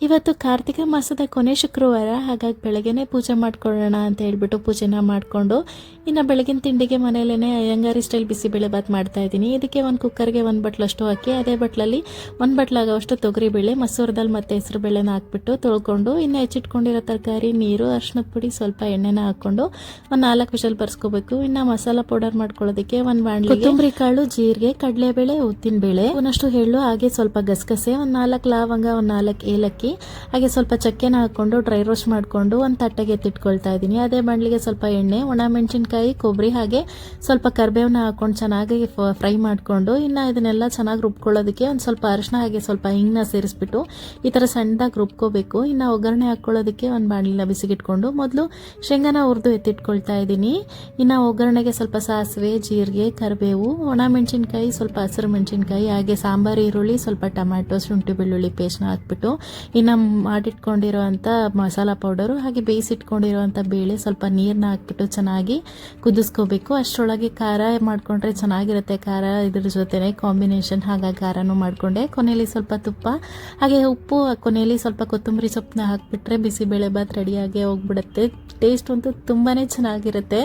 ಇವತ್ತು ಕಾರ್ತಿಕ ಮಾಸದ ಕೊನೆ ಶುಕ್ರವಾರ, ಹಾಗಾಗಿ ಬೆಳಗ್ಗೆನೇ ಪೂಜೆ ಮಾಡ್ಕೊಳ್ಳೋಣ ಅಂತ ಹೇಳ್ಬಿಟ್ಟು ಪೂಜೆನ ಮಾಡಿಕೊಂಡು ಇನ್ನು ಬೆಳಗಿನ ತಿಂಡಿಗೆ ಮನೆಯಲ್ಲೇ ಅಯ್ಯಂಗಾರಿ ಸ್ಟೈಲ್ ಬಿಸಿಬೇಳೆಬಾತ್ ಮಾಡ್ತಾ ಇದ್ದೀನಿ. ಇದಕ್ಕೆ ಒಂದು ಕುಕ್ಕರ್ಗೆ 1 ಬಟ್ಲಷ್ಟು ಅಕ್ಕಿ, ಅದೇ ಬಟ್ಲಲ್ಲಿ 1 ಬಟ್ಲಾಗೋಷ್ಟು ತೊಗರಿಬೇಳೆ, ಮಸೂರ್ ದಾಲ್ ಮತ್ತು ಹೆಸರು ಬೇಳೆನ ಹಾಕ್ಬಿಟ್ಟು ತೊಳ್ಕೊಂಡು ಇನ್ನು ಹೆಚ್ಚಿಟ್ಕೊಂಡಿರೋ ತರಕಾರಿ, ನೀರು, ಅರಿಶಿನದ ಪುಡಿ, ಸ್ವಲ್ಪ ಎಣ್ಣೆನ ಹಾಕ್ಕೊಂಡು ಒಂದು 4 ವಿಷಲ್ ಬರ್ಸ್ಕೋಬೇಕು. ಇನ್ನು ಮಸಾಲ ಪೌಡರ್ ಮಾಡ್ಕೊಳ್ಳೋದಕ್ಕೆ ಒಂದು ಬಾಣಲಿಗೆ ಕೊತ್ತಂಬರಿ ಕಾಳು, ಜೀರಿಗೆ, ಕಡಲೆಬೇಳೆ, ಉದ್ದಿನಬೇಳೆ, ಒಂದಷ್ಟು ಎಳ್ಳು, ಹಾಗೆ ಸ್ವಲ್ಪ ಗಸಗಸೆ, ಒಂದು 4 ಲವಂಗ, ಒಂದು 4 ಏಲಕ್ಕಿ, ಹಾಗೆ ಸ್ವಲ್ಪ ಚಕ್ಕೆನ ಹಾಕೊಂಡು ಡ್ರೈ ರೋಸ್ಟ್ ಮಾಡಿಕೊಂಡು ಒಂದು ತಟ್ಟೆಗೆ ಎತ್ತಿಟ್ಕೊಳ್ತಾ ಇದ್ದೀನಿ. ಅದೇ ಬಾಣಲಿಗೆ ಸ್ವಲ್ಪ ಎಣ್ಣೆ, ಒಣ ಮೆಣಸಿನ್ಕಾಯಿ, ಕೊಬ್ಬರಿ, ಹಾಗೆ ಸ್ವಲ್ಪ ಕರಿಬೇವನ್ನ ಹಾಕೊಂಡು ಚೆನ್ನಾಗಿ ಫ್ರೈ ಮಾಡಿಕೊಂಡು ಇನ್ನು ಇದನ್ನೆಲ್ಲ ಚೆನ್ನಾಗಿ ರುಬ್ಕೊಳ್ಳೋದಕ್ಕೆ ಒಂದು ಸ್ವಲ್ಪ ಅರಿಶಿನ ಹಾಗೆ ಸ್ವಲ್ಪ ಹಿಂಗನ್ನ ಸೇರಿಸ್ಬಿಟ್ಟು ಈ ಥರ ಸಣ್ಣದಾಗಿ ರುಬ್ಕೋಬೇಕು. ಇನ್ನು ಒಗ್ಗರಣೆ ಹಾಕ್ಕೊಳ್ಳೋದಕ್ಕೆ ಒಂದು ಬಾಣಲಿನ ಬಿಸಿಗಿಟ್ಕೊಂಡು ಮೊದಲು ಶೇಂಗಾನ ಹುರಿದು ಎತ್ತಿಟ್ಕೊಳ್ತಾ ಇದ್ದೀನಿ. ಇನ್ನು ಒಗ್ಗರಣೆಗೆ ಸ್ವಲ್ಪ ಸಾಸಿವೆ, ಜೀರಿಗೆ, ಕರಿಬೇವು, ಒಣ ಮೆಣಸಿನ್ಕಾಯಿ, ಸ್ವಲ್ಪ ಹಸಿರು ಮೆಣಸಿನ್ಕಾಯಿ, ಹಾಗೆ ಸಾಂಬಾರು ಈರುಳ್ಳಿ, ಸ್ವಲ್ಪ ಟೊಮ್ಯಾಟೊ, ಶುಂಠಿ ಬೆಳ್ಳುಳ್ಳಿ ಪೇಸ್ಟ್ನ ಹಾಕ್ಬಿಟ್ಟು ಇನ್ನು ಮಾಡಿಟ್ಕೊಂಡಿರೋವಂಥ ಮಸಾಲ ಪೌಡರು, ಹಾಗೆ ಬೇಯಿಸಿಟ್ಕೊಂಡಿರೋವಂಥ ಬೇಳೆ, ಸ್ವಲ್ಪ ನೀರನ್ನ ಹಾಕ್ಬಿಟ್ಟು ಚೆನ್ನಾಗಿ ಕುದಿಸ್ಕೋಬೇಕು. ಅಷ್ಟರೊಳಗೆ ಖಾರ ಮಾಡಿಕೊಂಡ್ರೆ ಚೆನ್ನಾಗಿರುತ್ತೆ, ಖಾರ ಇದ್ರ ಜೊತೆನೆ ಕಾಂಬಿನೇಷನ್, ಹಾಗಾಗಿ ಖಾರನೂ ಮಾಡಿಕೊಂಡೆ. ಕೊನೆಯಲ್ಲಿ ಸ್ವಲ್ಪ ತುಪ್ಪ, ಹಾಗೆ ಉಪ್ಪು, ಕೊನೆಯಲ್ಲಿ ಸ್ವಲ್ಪ ಕೊತ್ತಂಬರಿ ಸೊಪ್ಪನ್ನ ಹಾಕಿಬಿಟ್ರೆ ಬಿಸಿಬೇಳೆ ಬಾತ್ ರೆಡಿಯಾಗಿ ಹೋಗ್ಬಿಡುತ್ತೆ. ಟೇಸ್ಟ್ ಅಂತೂ ತುಂಬಾ ಚೆನ್ನಾಗಿರುತ್ತೆ.